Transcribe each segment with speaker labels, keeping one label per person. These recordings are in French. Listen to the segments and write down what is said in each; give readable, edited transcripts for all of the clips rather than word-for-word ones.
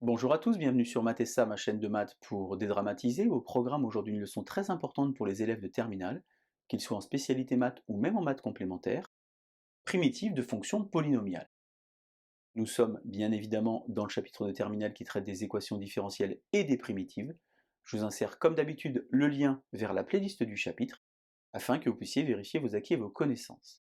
Speaker 1: Bonjour à tous, bienvenue sur Math&Ça, ma chaîne de maths pour dédramatiser. Au programme aujourd'hui une leçon très importante pour les élèves de terminale, qu'ils soient en spécialité maths ou même en maths complémentaires, primitive de fonctions polynomiales. Nous sommes bien évidemment dans le chapitre de terminale qui traite des équations différentielles et des primitives. Je vous insère comme d'habitude le lien vers la playlist du chapitre, afin que vous puissiez vérifier vos acquis et vos connaissances.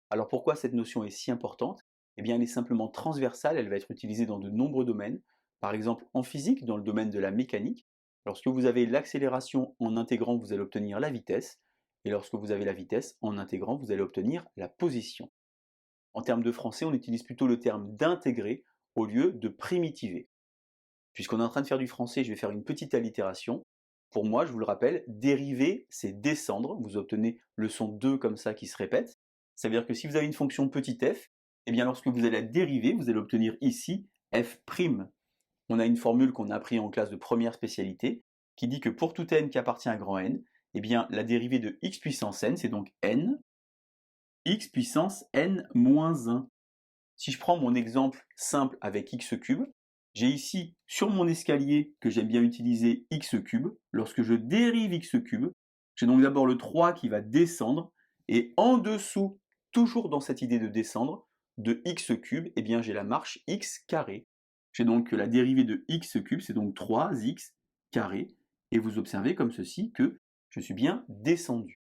Speaker 1: Alors pourquoi cette notion est si importante? Eh bien elle est simplement transversale, elle va être utilisée dans de nombreux domaines. Par exemple en physique, dans le domaine de la mécanique, lorsque vous avez l'accélération en intégrant, vous allez obtenir la vitesse, et lorsque vous avez la vitesse, en intégrant, vous allez obtenir la position. En termes de français, on utilise plutôt le terme d'intégrer au lieu de primitiver. Puisqu'on est en train de faire du français, je vais faire une petite allitération. Pour moi, je vous le rappelle, dériver, c'est descendre. Vous obtenez le son 2 comme ça qui se répète. Ça veut dire que si vous avez une fonction petit f, eh bien lorsque vous allez la dériver, vous allez obtenir ici f'. On a une formule qu'on a appris en classe de première spécialité qui dit que pour tout n qui appartient à grand N, eh bien la dérivée de x puissance n, c'est donc n, x puissance n moins 1. Si je prends mon exemple simple avec x cube, j'ai ici sur mon escalier que j'aime bien utiliser x cube. Lorsque je dérive x cube, j'ai donc d'abord le 3 qui va descendre, et en dessous, toujours dans cette idée de descendre, de x cube, eh bien j'ai la marche x carré. J'ai donc la dérivée de x cube, c'est donc 3x carré, et vous observez comme ceci que je suis bien descendu.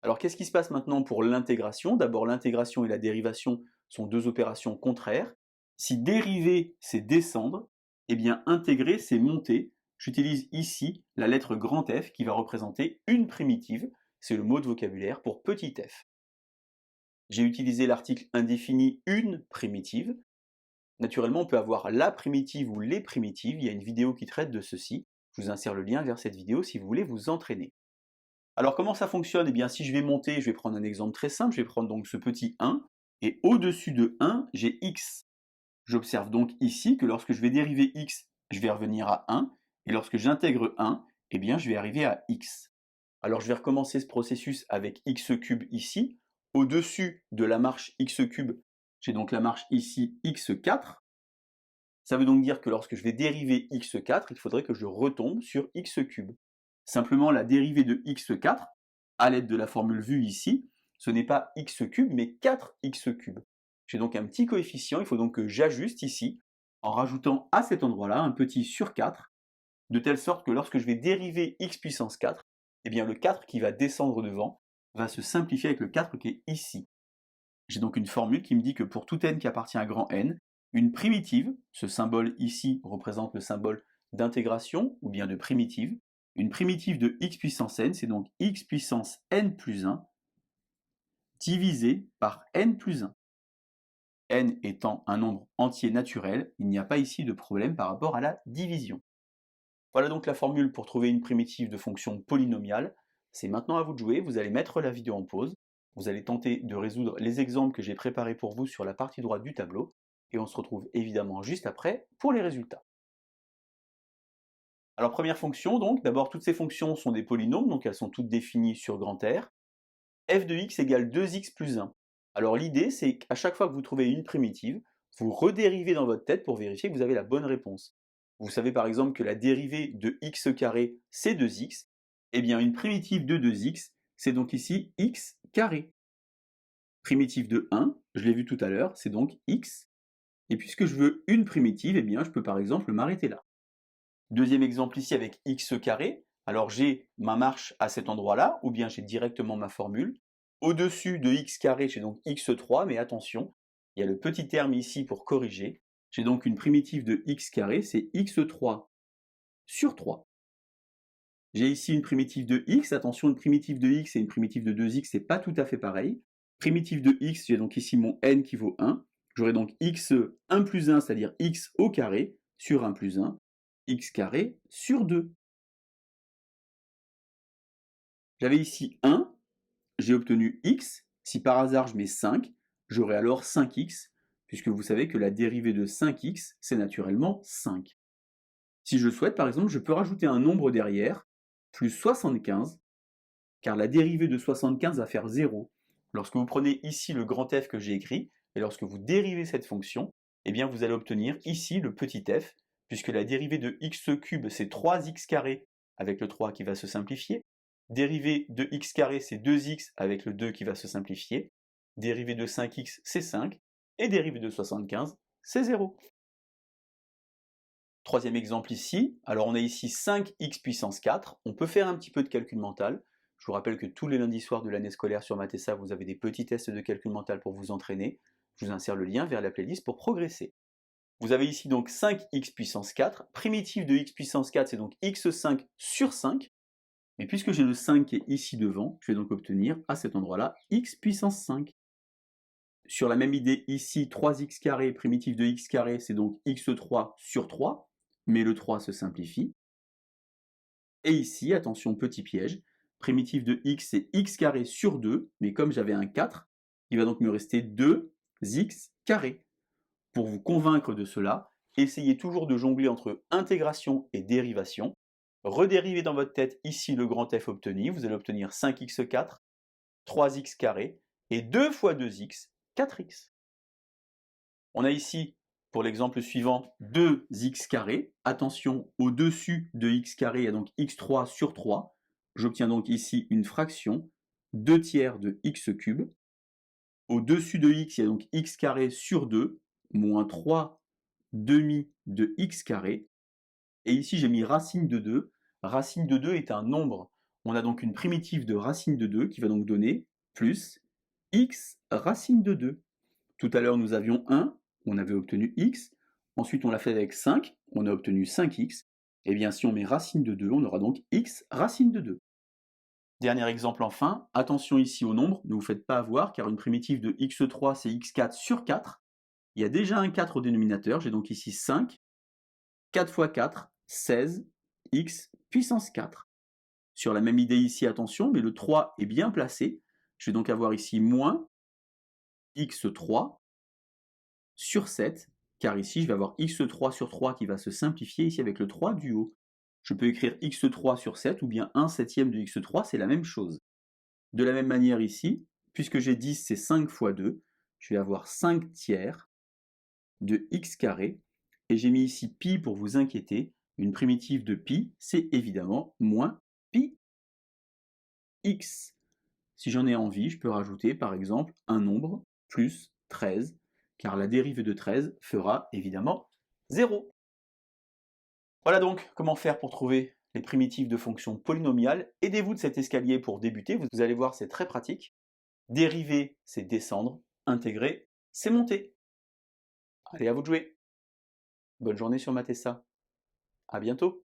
Speaker 1: Alors qu'est-ce qui se passe maintenant pour l'intégration? D'abord l'intégration et la dérivation sont deux opérations contraires. Si dériver c'est descendre, eh bien intégrer c'est monter. J'utilise ici la lettre grand F qui va représenter une primitive, c'est le mot de vocabulaire pour petit f. J'ai utilisé l'article indéfini une primitive. Naturellement on peut avoir la primitive ou les primitives, il y a une vidéo qui traite de ceci. Je vous insère le lien vers cette vidéo si vous voulez vous entraîner. Alors comment ça fonctionne? Eh bien si je vais monter, je vais prendre un exemple très simple, je vais prendre donc ce petit 1, et au-dessus de 1, j'ai x. J'observe donc ici que lorsque je vais dériver x, je vais revenir à 1, et lorsque j'intègre 1, eh bien je vais arriver à x. Alors je vais recommencer ce processus avec x cube ici. Au-dessus de la marche x cube, j'ai donc la marche ici x4. Ça veut donc dire que lorsque je vais dériver x4, il faudrait que je retombe sur x cube. Simplement, la dérivée de x4, à l'aide de la formule vue ici, ce n'est pas x cube, mais 4x cube. J'ai donc un petit coefficient, il faut donc que j'ajuste ici, en rajoutant à cet endroit-là un petit sur 4, de telle sorte que lorsque je vais dériver x puissance 4, eh bien le 4 qui va descendre devant va se simplifier avec le 4 qui est ici. J'ai donc une formule qui me dit que pour tout n qui appartient à grand N, une primitive, ce symbole ici représente le symbole d'intégration ou bien de primitive, une primitive de x puissance n, c'est donc x puissance n plus 1 divisé par n plus 1. N étant un nombre entier naturel, il n'y a pas ici de problème par rapport à la division. Voilà donc la formule pour trouver une primitive de fonction polynomiale. C'est maintenant à vous de jouer, vous allez mettre la vidéo en pause, vous allez tenter de résoudre les exemples que j'ai préparés pour vous sur la partie droite du tableau, et on se retrouve évidemment juste après pour les résultats. Alors première fonction donc, d'abord toutes ces fonctions sont des polynômes, donc elles sont toutes définies sur grand R. f de x égale 2x plus 1. Alors l'idée c'est qu'à chaque fois que vous trouvez une primitive, vous redérivez dans votre tête pour vérifier que vous avez la bonne réponse. Vous savez par exemple que la dérivée de x carré c'est 2x, et bien une primitive de 2x, c'est donc ici x carré. Primitive de 1, je l'ai vu tout à l'heure, c'est donc x, et puisque je veux une primitive, eh bien je peux par exemple m'arrêter là. Deuxième exemple ici avec x carré, alors j'ai ma marche à cet endroit-là, ou bien j'ai directement ma formule. Au-dessus de x carré, j'ai donc x3, mais attention, il y a le petit terme ici pour corriger. J'ai donc une primitive de x carré, c'est x3 sur 3. J'ai ici une primitive de x, attention, une primitive de x et une primitive de 2x, c'est pas tout à fait pareil. Primitive de x, j'ai donc ici mon n qui vaut 1. J'aurai donc x1 plus 1, c'est-à-dire x au carré, sur 1 plus 1, x carré sur 2. J'avais ici 1, j'ai obtenu x. Si par hasard je mets 5, j'aurai alors 5x, puisque vous savez que la dérivée de 5x, c'est naturellement 5. Si je souhaite, par exemple, je peux rajouter un nombre derrière, plus 75, car la dérivée de 75 va faire 0. Lorsque vous prenez ici le grand f que j'ai écrit, et lorsque vous dérivez cette fonction, eh bien vous allez obtenir ici le petit f, puisque la dérivée de x cube, c'est 3x carré, avec le 3 qui va se simplifier. Dérivée de x carré, c'est 2x, avec le 2 qui va se simplifier. Dérivée de 5x, c'est 5. Et dérivée de 75, c'est 0. Troisième exemple ici, alors on a ici 5x puissance 4, on peut faire un petit peu de calcul mental. Je vous rappelle que tous les lundis soirs de l'année scolaire sur Math&Ça, vous avez des petits tests de calcul mental pour vous entraîner. Je vous insère le lien vers la playlist pour progresser. Vous avez ici donc 5x puissance 4, primitive de x puissance 4, c'est donc x5 sur 5, mais puisque j'ai le 5 qui est ici devant, je vais donc obtenir à cet endroit-là x puissance 5. Sur la même idée, ici, 3x carré, primitive de x carré, c'est donc x3 sur 3, mais le 3 se simplifie. Et ici, attention, petit piège, primitive de x, c'est x carré sur 2, mais comme j'avais un 4, il va donc me rester 2x carré. Pour vous convaincre de cela, essayez toujours de jongler entre intégration et dérivation. Redérivez dans votre tête ici le grand F obtenu, vous allez obtenir 5x4, 3x carré, et 2 fois 2x, 4x. On a ici, pour l'exemple suivant, 2x carré. Attention, au-dessus de x carré, il y a donc x3 sur 3. J'obtiens donc ici une fraction, 2 tiers de x cube. Au-dessus de x, il y a donc x carré sur 2, moins 3 demi de x carré. Et ici, j'ai mis racine de 2. Racine de 2 est un nombre. On a donc une primitive de racine de 2 qui va donc donner plus x racine de 2. Tout à l'heure, nous avions 1, on avait obtenu x. Ensuite, on l'a fait avec 5, on a obtenu 5x. Et bien, si on met racine de 2, on aura donc x racine de 2. Dernier exemple enfin, attention ici au nombre, ne vous faites pas avoir, car une primitive de x3, c'est x4 sur 4. Il y a déjà un 4 au dénominateur, j'ai donc ici 5. 4 fois 4, 16, x puissance 4. Sur la même idée ici, attention, mais le 3 est bien placé. Je vais donc avoir ici moins x3 sur 7, car ici je vais avoir x3 sur 3 qui va se simplifier ici avec le 3 du haut. Je peux écrire x3 sur 7 ou bien 1 septième de x3, c'est la même chose. De la même manière ici, puisque j'ai 10, c'est 5 fois 2, je vais avoir 5 tiers de x carré, et j'ai mis ici pi pour vous inquiéter. Une primitive de pi, c'est évidemment moins pi x. Si j'en ai envie, je peux rajouter par exemple un nombre plus 13, car la dérivée de 13 fera évidemment 0. Voilà donc comment faire pour trouver les primitives de fonctions polynomiales. Aidez-vous de cet escalier pour débuter, vous allez voir, c'est très pratique. Dériver, c'est descendre, intégrer, c'est monter. Allez, à vous de jouer. Bonne journée sur Math&Ça. À bientôt.